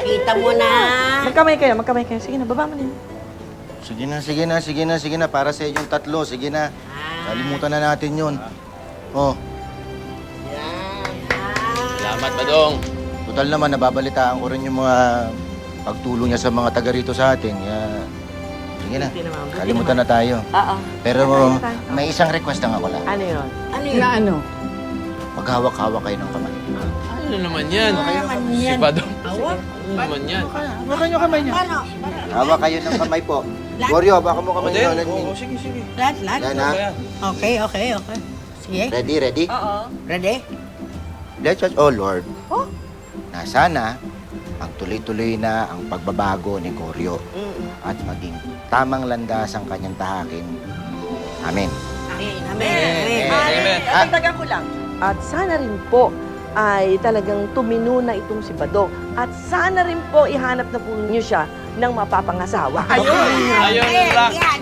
Kita mo na. Magkamay kayo, magkamay kayo. Sige na, baba mo na yun. Sige na. Para sa inyong tatlo, sige na. Kalimutan na natin yun. Oh, Salamat, Badong. total naman, nababalitaan ko rin yung mga pagtulong niya sa mga taga rito sa atin. Sige na, kalimutan na tayo. Oo. Pero may isang request lang ako lang. Ano yun? Ano yun? Na ano? Maghawak-hawak kayo ng kamay. Ano naman yan? Si Badong. Ano naman yan? Hawakan niyo kamay niya. Paano? Hawak kayo ng kamay po. Goryo, baka mo kamay nyo. Sige. Lahat? Yan ha. Okay. Sige. Ready? Oo. Ready? Let's just, oh Lord, na sana magtuloy-tuloy na ang pagbabago ni Goryo at maging tamang landas ang kanyang tahakin. Amen. Amen. Amen. Dagdagan ko lang. At sana rin po ay talagang tumino na itong si Badong. At sana rin po ihanap na po niyo siya ng mapapangasawa. Ayun lang. Yan.